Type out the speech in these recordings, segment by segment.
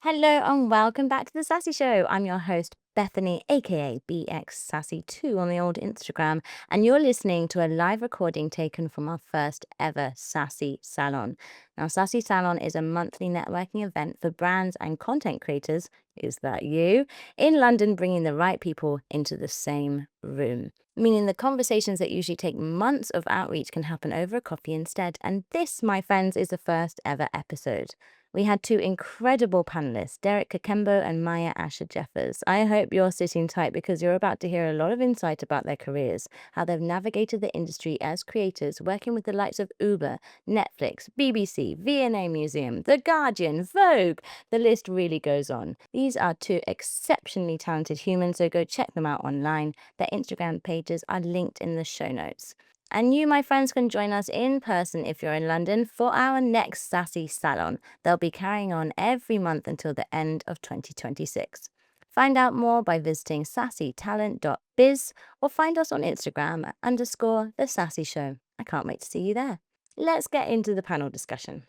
Hello and welcome back to the Sassy Show. I'm your host, Bethany, aka BX Sassy2 on the old Instagram, and you're listening to a live recording taken from our first ever Sassy Salon. Now, Sassy Salon is a monthly networking event for brands and content creators, is that you, in London, bringing the right people into the same room. Meaning the conversations that usually take months of outreach can happen over a coffee instead. And this, my friends, is the first ever episode. We had two incredible panelists, Derrick, Kakembo and Myah Asha Jeffers. I hope you're sitting tight because you're about to hear a lot of insight about their careers, how they've navigated the industry as creators, working with the likes of Uber, Netflix, BBC, V&A Museum, The Guardian, Vogue. The list really goes on. These are two exceptionally talented humans, so go check them out online. Their Instagram pages are linked in the show notes. And you, my friends, can join us in person if you're in London for our next Sassy Salon. They'll be carrying on every month until the end of 2026. Find out more by visiting sassytalent.biz or find us on Instagram at _The Sassy Show. I can't wait to see you there. Let's get into the panel discussion.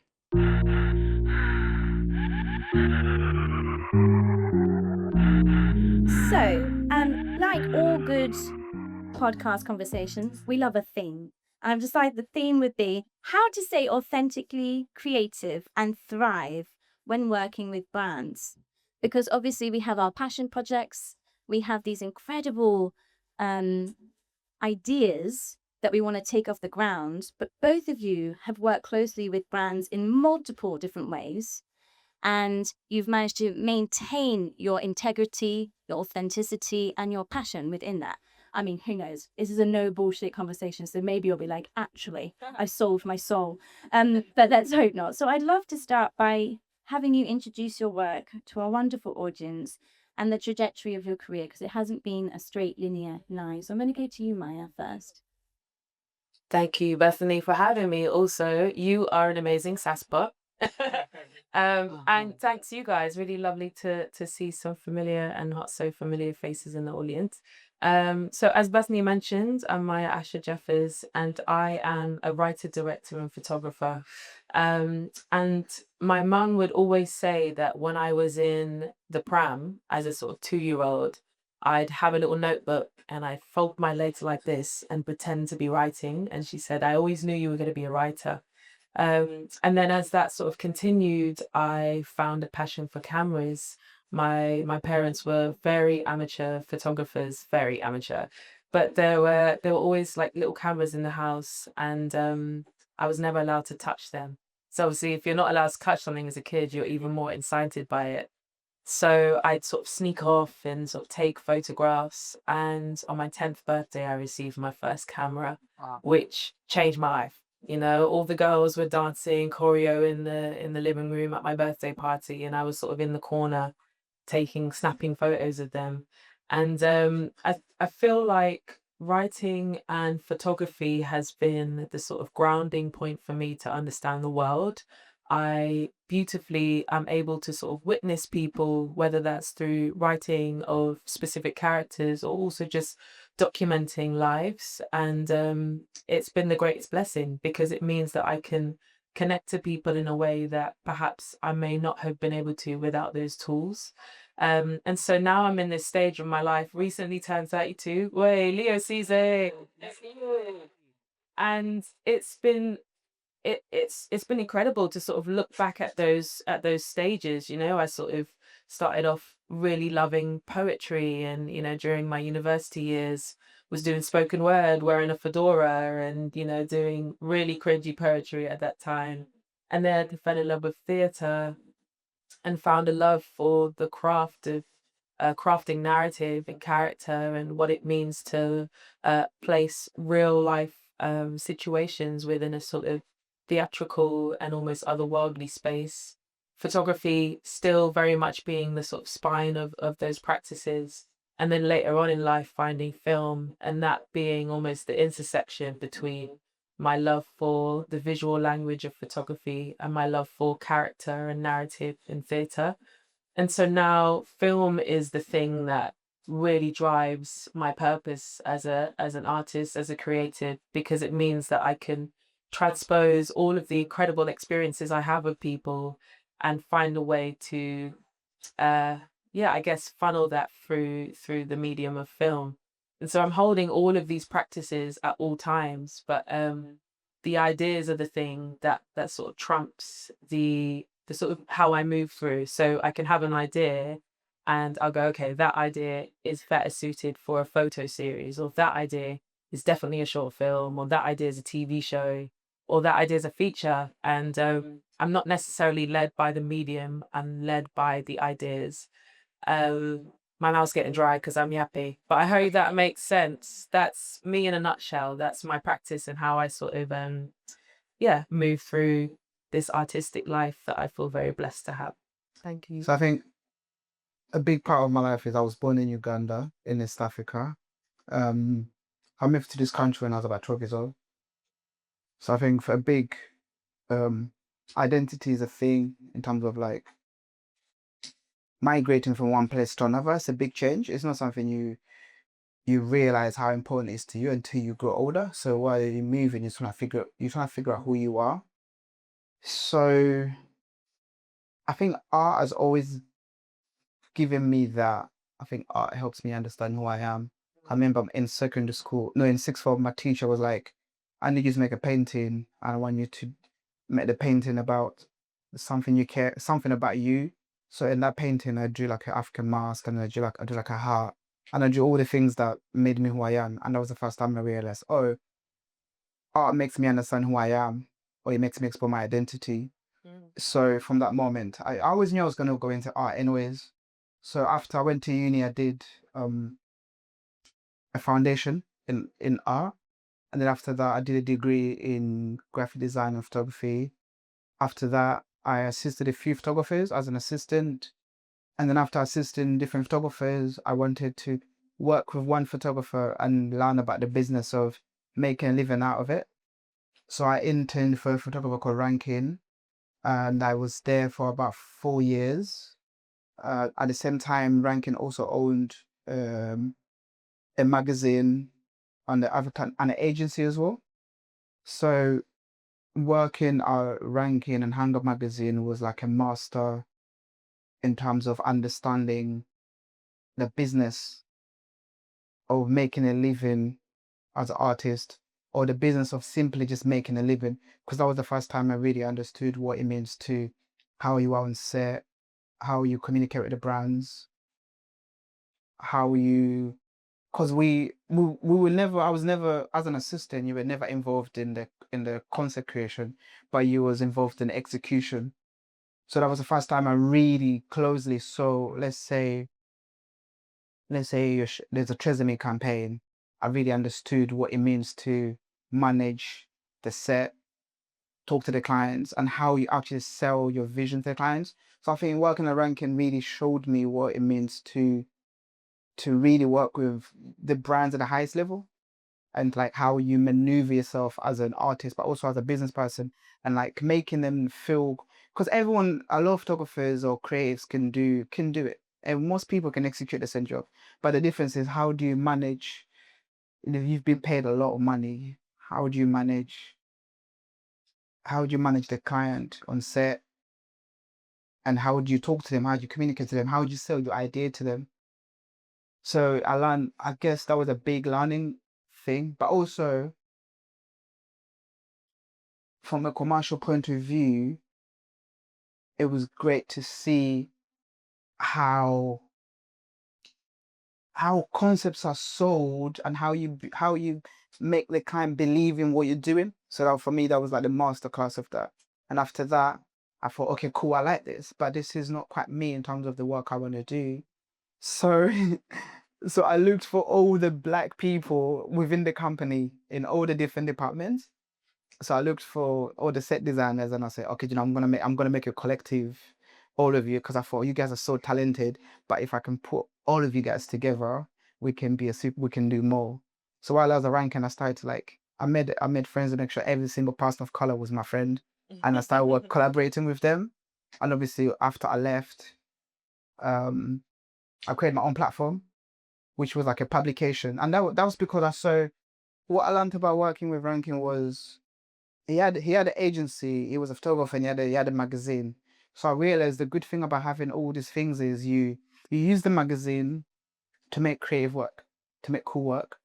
So, like all good podcast conversations, we love a theme. I've decided the theme would be how to stay authentically creative and thrive when working with brands. Because obviously we have our passion projects, we have these incredible ideas that we want to take off the ground, but both of you have worked closely with brands in multiple different ways. And you've managed to maintain your integrity, your authenticity, and your passion within that. I mean, who knows? This is a no bullshit conversation, so maybe you'll be like, actually, I sold my soul. But let's hope not. So I'd love to start by having you introduce your work to our wonderful audience and the trajectory of your career, because it hasn't been a straight linear line. So I'm going to go to you, Myah, first. Thank you, Bethany, for having me. Also, you are an amazing sasspot. And thanks you guys. Really lovely to see some familiar and not so familiar faces in the audience. So as Bethany mentioned, I'm Myah Asha Jeffers, and I am a writer, director, and photographer. And my mum would always say that when I was in the pram as a sort of 2-year-old, I'd have a little notebook and I'd fold my legs like this and pretend to be writing. And she said, I always knew you were going to be a writer. And then as that sort of continued, I found a passion for cameras. My parents were very amateur photographers, very amateur, but there were always like little cameras in the house, and I was never allowed to touch them. So obviously, if you're not allowed to touch something as a kid, you're even more excited by it. So I'd sort of sneak off and sort of take photographs. And on my 10th birthday, I received my first camera, which changed my life. You know, all the girls were dancing choreo in the living room at my birthday party, and I was sort of in the corner snapping photos of them. And I feel like writing and photography has been the sort of grounding point for me to understand the world. I beautifully am able to sort of witness people, whether that's through writing of specific characters or also just documenting lives. And it's been the greatest blessing because it means that I can connect to people in a way that perhaps I may not have been able to without those tools. And so now I'm in this stage of my life, recently turned 32. Way, Leo season. And it's been incredible to sort of look back at those stages. You know, I sort of started off really loving poetry, and you know, during my university years was doing spoken word, wearing a fedora, and you know, doing really cringy poetry at that time. And then I fell in love with theatre and found a love for the craft of crafting narrative and character and what it means to place real life situations within a sort of theatrical and almost otherworldly space. Photography still very much being the sort of spine of those practices. And then later on in life, finding film and that being almost the intersection between my love for the visual language of photography and my love for character and narrative in theatre. And so now film is the thing that really drives my purpose as an artist, as a creative, because it means that I can transpose all of the incredible experiences I have with people and find a way to yeah, I guess funnel that through the medium of film. And so I'm holding all of these practices at all times, but the ideas are the thing that sort of trumps the sort of how I move through. So I can have an idea and I'll go, okay, that idea is better suited for a photo series, or that idea is definitely a short film, or that idea is a TV show, or that idea is a feature. And I'm not necessarily led by the medium, I'm led by the ideas. My mouth's getting dry because I'm yappy, but I hope that makes sense. That's me in a nutshell. That's my practice and how I sort of yeah, move through this artistic life that I feel very blessed to have. Thank you. So I think a big part of my life is I was born in Uganda, in East Africa. I moved to this country when I was about 12 years old. So I think for a big identity is a thing in terms of like migrating from one place to another. It's a big change. It's not something you realize how important it is to you until you grow older. So while you're moving, you're trying to figure out who you are. So I think art has always given me that. I think art helps me understand who I am. I remember in secondary school, no, in sixth form, my teacher was like, I need you to make a painting. And I want you to make the painting about something you care, something about you. So in that painting, I drew like an African mask, and I drew like a heart, and I drew all the things that made me who I am. And that was the first time I realized, oh, art makes me understand who I am, or it makes me explore my identity. So from that moment, I always knew I was going to go into art anyways. So after I went to uni, I did a foundation in art. And then after that, I did a degree in graphic design and photography. After that, I assisted a few photographers as an assistant. And then after assisting different photographers, I wanted to work with one photographer and learn about the business of making a living out of it. So I interned for a photographer called Rankin, and I was there for about 4 years. At the same time, Rankin also owned a magazine and an agency as well. So working at Rankin and Hang Up magazine was like a master in terms of understanding the business of making a living as an artist, or the business of simply just making a living, because that was the first time I really understood what it means to how you are on set, how you communicate with the brands, how you, because we were never, I was never, as an assistant, you were never involved in the concept creation, but you was involved in execution. So that was the first time I really closely saw, let's say there's a Tresemme campaign. I really understood what it means to manage the set, talk to the clients, and how you actually sell your vision to the clients. So I think working at Rankin really showed me what it means to really work with the brands at the highest level, and like how you maneuver yourself as an artist, but also as a business person, and like making them feel, because a lot of photographers or creatives can do it, and most people can execute the same job. But the difference is, how do you manage? If you've been paid a lot of money, how do you manage? How do you manage the client on set? And how do you talk to them? How do you communicate to them? How do you sell your idea to them? So I learned, I guess that was a big learning thing, but also from a commercial point of view, it was great to see how concepts are sold, and how you make the client believe in what you're doing. So that, for me, that was like the masterclass of that. And after that, I thought, okay, cool, I like this, but this is not quite me in terms of the work I want to do. So so I looked for all the Black people within the company in all the different departments. So I looked for all the set designers, and I said, okay, I'm gonna make a collective, all of you, because I thought you guys are so talented. But if I can put all of you guys together, we can we can do more. So while I was at Rankin, I started to like, I made friends to make sure every single person of color was my friend, and I started collaborating with them. And obviously, after I left, I created my own platform, which was like a publication, and that was because I saw, what I learned about working with Rankin was, he had an agency, he was a photographer, and he had a magazine. So I realized the good thing about having all these things is you use the magazine to make creative work, to make cool work.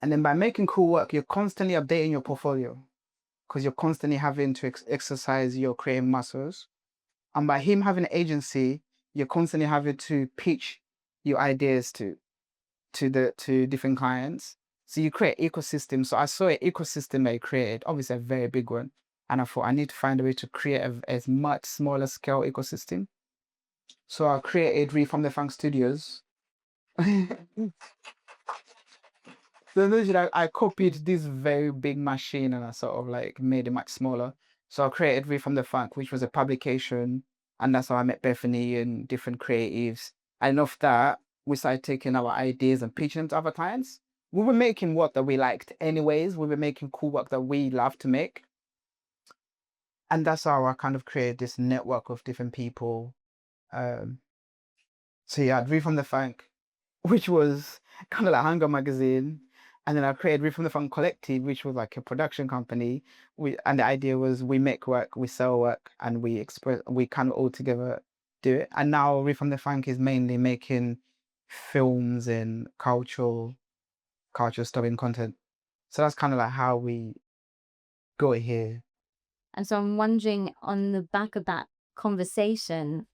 And then by making cool work, you're constantly updating your portfolio because you're constantly having to exercise your creative muscles. And by him having an agency, you're constantly having to pitch your ideas to different clients. So you create ecosystem. So I saw an ecosystem that he created, obviously a very big one. And I thought I need to find a way to create a much smaller scale ecosystem. So I created Re from the Funk Studios. So literally, I copied this very big machine and I sort of like made it much smaller. So I created Re from the Funk, which was a publication. And that's how I met Bethany and different creatives. And of that, we started taking our ideas and pitching them to other clients. We were making work that we liked anyways. We were making cool work that we love to make. And that's how I kind of created this network of different people. So yeah, Re from the Funk, which was kind of like Hunger magazine. And then I created Re from the Funk Collective, which was like a production company. And the idea was we make work, we sell work, and we kind of all together do it. And now Re from the Funk is mainly making films and cultural story and content. So that's kind of like how we got here. And so I'm wondering, on the back of that conversation,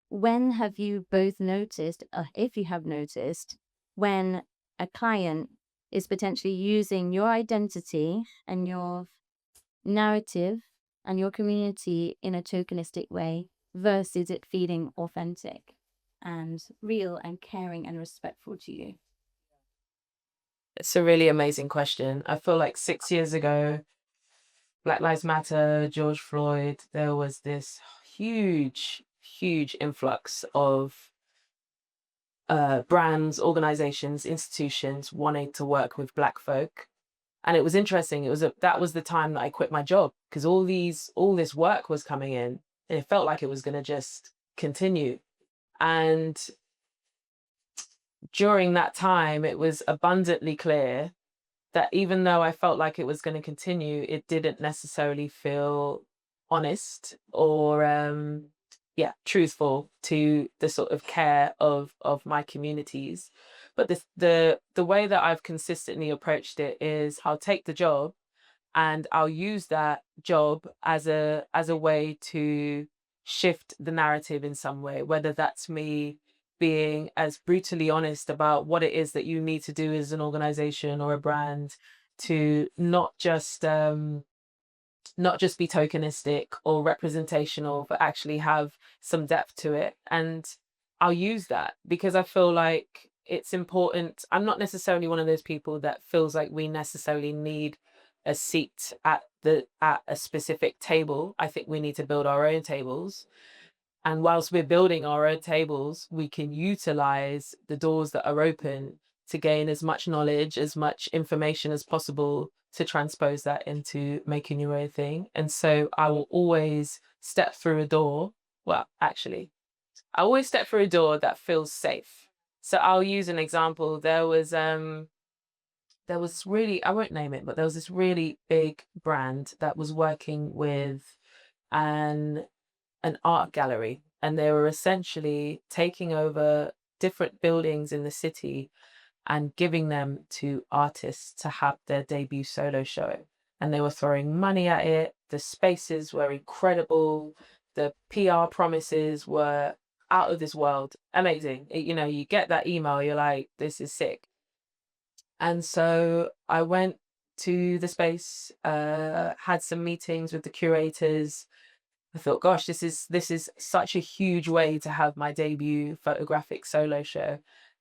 when have you both noticed, if you have noticed, when a client is potentially using your identity and your narrative and your community in a tokenistic way versus it feeling authentic and real and caring and respectful to you? It's a really amazing question. I feel like 6 years ago, Black Lives Matter, George Floyd, there was this huge influx of brands, organizations, institutions wanting to work with Black folk. And it was interesting. That was the time that I quit my job because all this work was coming in and it felt like it was going to just continue. And during that time, it was abundantly clear that even though I felt like it was going to continue, it didn't necessarily feel honest or truthful to the sort of care of my communities. But the way that I've consistently approached it is I'll take the job and I'll use that job as a way to shift the narrative in some way, whether that's me being as brutally honest about what it is that you need to do as an organization or a brand to not just be tokenistic or representational, but actually have some depth to it. And I'll use that because I feel like it's important. I'm not necessarily one of those people that feels like we necessarily need a seat at a specific table. I think we need to build our own tables. And whilst we're building our own tables, we can utilize the doors that are open to gain as much knowledge, as much information as possible to transpose that into making your own thing. And so I will always step through a door. Well, actually, I always step through a door that feels safe. So I'll use an example. There was really, I won't name it, but there was this really big brand that was working with an art gallery, and they were essentially taking over different buildings in the city and giving them to artists to have their debut solo show. And they were throwing money at it. The spaces were incredible. The PR promises were out of this world. Amazing. You get that email, you're like, this is sick. And so I went to the space, had some meetings with the curators. I thought, gosh, this is such a huge way to have my debut photographic solo show.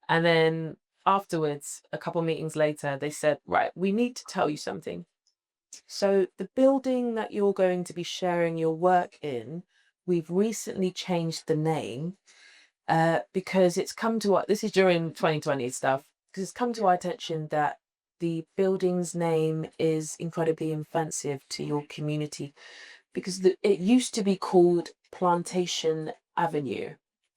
And then afterwards, a couple meetings later, they said, right, we need to tell you something. So the building that you're going to be sharing your work in, we've recently changed the name because it's come to this is during 2020 stuff, because it's come to our attention that the building's name is incredibly offensive to your community because it used to be called Plantation Avenue.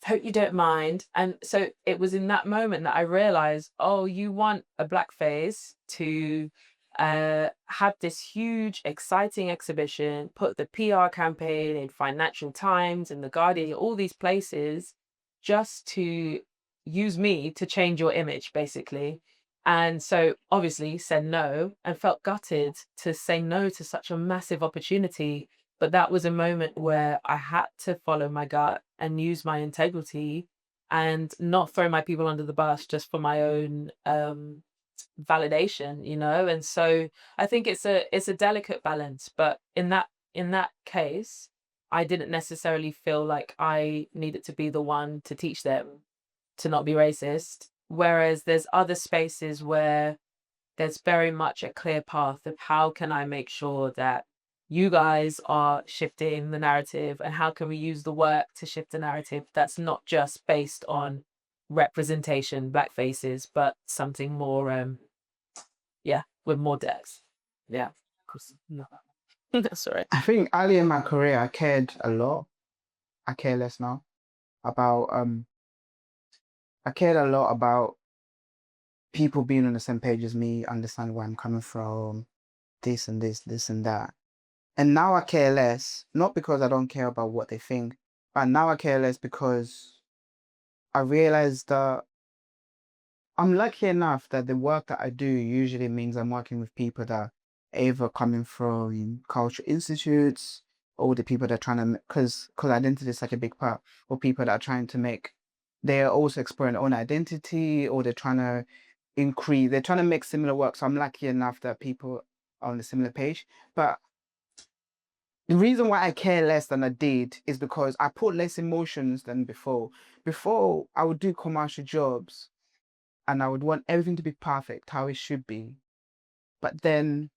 Hope you don't mind. And so it was in that moment that I realized, oh, you want a blackface to had this huge, exciting exhibition, put the PR campaign in Financial Times and The Guardian, all these places, just to use me to change your image, basically. And so obviously said no and felt gutted to say no to such a massive opportunity. But that was a moment where I had to follow my gut and use my integrity and not throw my people under the bus just for my own validation, and so I think it's a delicate balance, but in that case I didn't necessarily feel like I needed to be the one to teach them to not be racist, whereas there's other spaces where there's very much a clear path of how can I make sure that you guys are shifting the narrative, and how can we use the work to shift the narrative that's not just based on representation, black faces, but something more with more depth. Yeah. No. That's all right. I think early in my career, I cared a lot. I care less now about I cared a lot about people being on the same page as me, understand where I'm coming from, this and this and that. And now I care less, not because I don't care about what they think, but now I care less because I realize that I'm lucky enough that the work that I do usually means I'm working with people that are either coming from cultural institutes, or the people that are trying to, because identity is such a big part, or people that are trying to make, they're also exploring their own identity, or they're trying to make similar work. So I'm lucky enough that people are on a similar page. But the reason why I care less than I did is because I put less emotions than before. Before, I would do commercial jobs and I would want everything to be perfect, how it should be. But then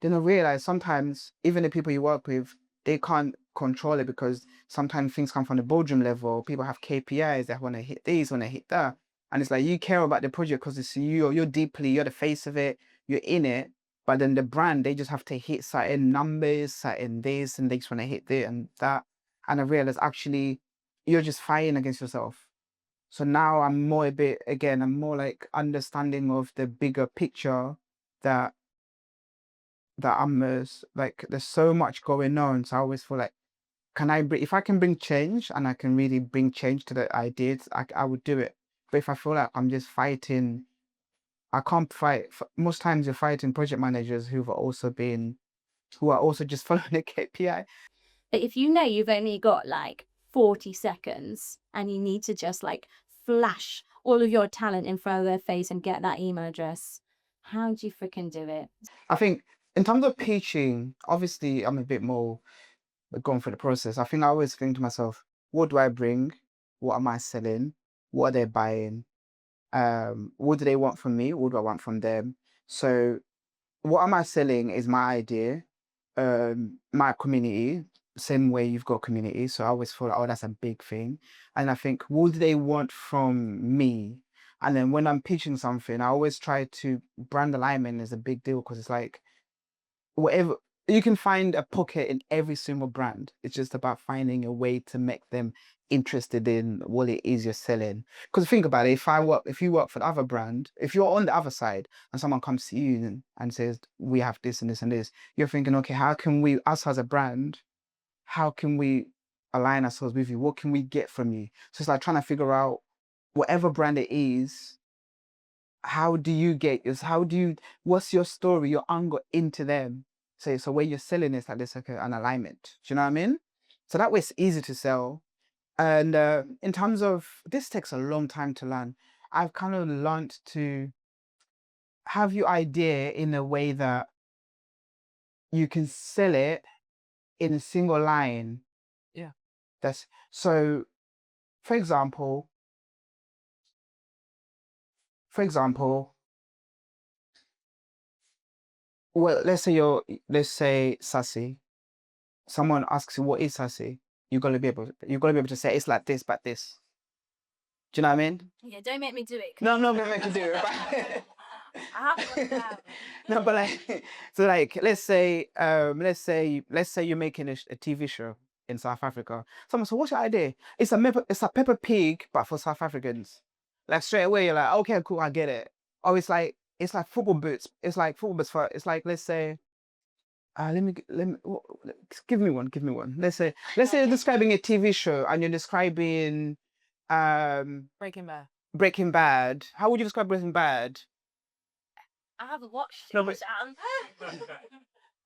I realize sometimes even the people you work with, they can't control it, because sometimes things come from the boardroom level. People have KPIs, they want to hit these, want to hit that. And it's like, you care about the project because it's you, you're the face of it, you're in it. But then the brand, they just have to hit certain numbers, certain this, and they just want to hit this and that. And I realized actually you're just fighting against yourself. So now I'm more like understanding of the bigger picture, that like there's so much going on. So I always feel like, if I can bring change and I can really bring change to the ideas, I would do it. But if I feel like I'm just fighting, I can't fight. Most times you're fighting project managers who are also just following the KPI. But if you know you've only got like 40 seconds and you need to just like flash all of your talent in front of their face and get that email address, how do you freaking do it? I think in terms of pitching, obviously I'm a bit more going through the process. I think I always think to myself, what do I bring? What am I selling? What are they buying? What do they want from me? What do I want from them? So what am I selling is my idea, my community, same way you've got community. So I always thought, oh, that's a big thing. And I think, what do they want from me? And then when I'm pitching something, I always try to, brand alignment is a big deal, because it's like, whatever, you can find a pocket in every single brand. It's just about finding a way to make them interested in what it is you're selling. Because think about it, if you work for the other brand, if you're on the other side and someone comes to you and says, we have this and this and this, you're thinking, okay, how can we, us as a brand, how can we align ourselves with you? What can we get from you? So it's like trying to figure out whatever brand it is, what's your story, your angle into them? So where you're selling is like this, like an alignment. Do you know what I mean? So that way it's easy to sell. And in terms of, this takes a long time to learn. I've kind of learned to have your idea in a way that you can sell it in a single line. Yeah. That's so, for example, well, let's say Sassy. Someone asks you what is Sassy, you're gonna be able to say it's like this, but this. Do you know what I mean? Yeah, don't make me do it. No, I'm not gonna make you do it. But I have to work out. no, but like, so like, let's say you're making a TV show in South Africa. Someone said, "What's your idea?" It's a Peppa Pig, but for South Africans. Like straight away, you're like, "Okay, cool, I get it." Or it's like, it's like football boots. It's like football boots for, it's like, let's say, give me one. Let's say you're describing a TV show and you're describing Breaking Bad. Breaking Bad. How would you describe Breaking Bad? I haven't watched it. No, but- Is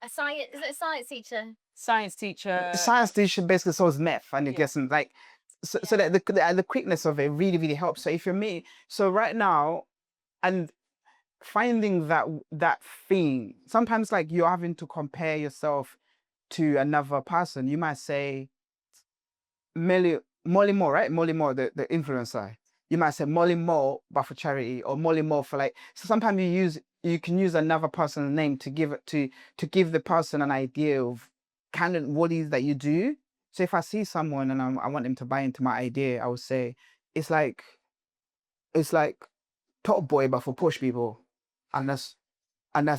it a science teacher? Science teacher. Science teacher basically solves meth, and it Yeah. gets them like, so that the quickness of it really, really helps. So if you're me, so right now, and finding that thing, sometimes like you're having to compare yourself to another person. You might say Molly Moore, right? Molly Moore, the influencer. You might say Molly Moore, but for charity, or Molly Moore for like. So sometimes you can use another person's name to give it to give the person an idea of kind of what it is that you do. So if I see someone and I want them to buy into my idea, I would say it's like Top Boy, but for push people, and that's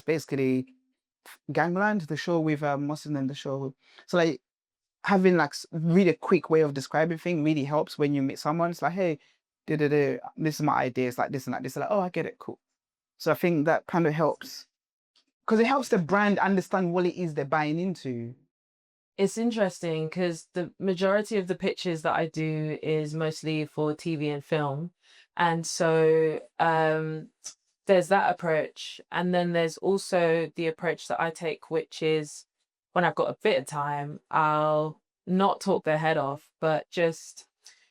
basically Gangland, the show with what's his name, the show. So like having like really quick way of describing things really helps when you meet someone. It's like, hey, this is my idea. It's like this and that. This, like, oh, I get it, cool. So I think that kind of helps because it helps the brand understand what it is they're buying into. It's interesting because the majority of the pitches that I do is mostly for TV and film. And so there's that approach. And then there's also the approach that I take, which is when I've got a bit of time, I'll not talk their head off, but just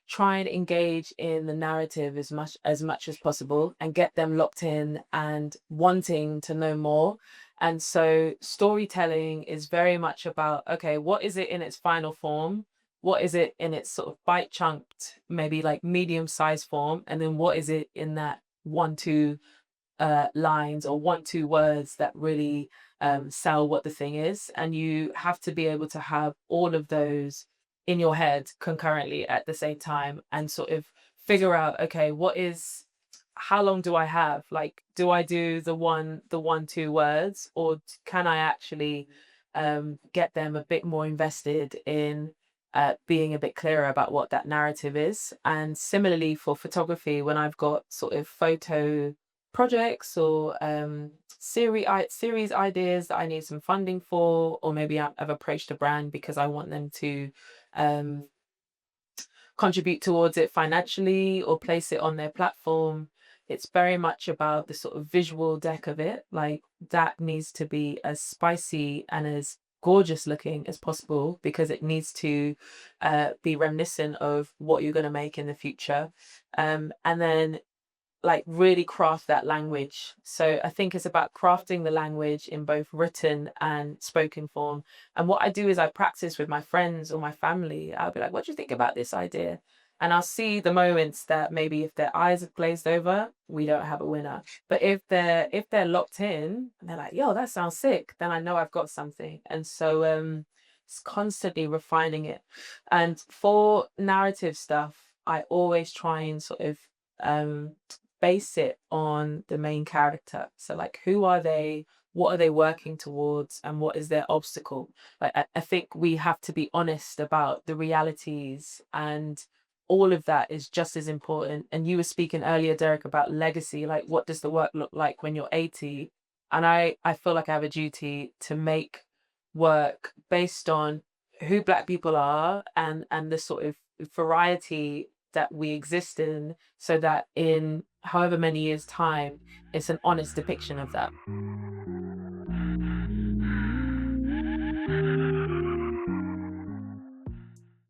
try and engage in the narrative as much as possible and get them locked in and wanting to know more. And so storytelling is very much about, okay, what is it in its final form? What is it in its sort of bite chunked, maybe like medium sized form? And then what is it in that 1-2 lines or 1-2 words that really sell what the thing is? And you have to be able to have all of those in your head concurrently at the same time and sort of figure out, okay, how long do I have? Like, do I do the 1-2 words, or can I actually get them a bit more invested in being a bit clearer about what that narrative is? And similarly for photography, when I've got sort of photo projects or series ideas that I need some funding for, or maybe I've approached a brand because I want them to contribute towards it financially or place it on their platform. It's very much about the sort of visual deck of it. Like that needs to be as spicy and as gorgeous looking as possible because it needs to be reminiscent of what you're going to make in the future. And then like really craft that language. So I think it's about crafting the language in both written and spoken form. And what I do is I practice with my friends or my family. I'll be like, what do you think about this idea? And I'll see the moments that maybe if their eyes have glazed over, we don't have a winner. But if they're locked in and they're like, yo, that sounds sick, then I know I've got something. And so it's constantly refining it. And for narrative stuff, I always try and sort of base it on the main character. So like, who are they? What are they working towards? And what is their obstacle? Like, I think we have to be honest about the realities, and all of that is just as important. And you were speaking earlier, Derrick, about legacy. Like, what does the work look like when you're 80? And I feel like I have a duty to make work based on who Black people are and the sort of variety that we exist in, so that in however many years' time, it's an honest depiction of that.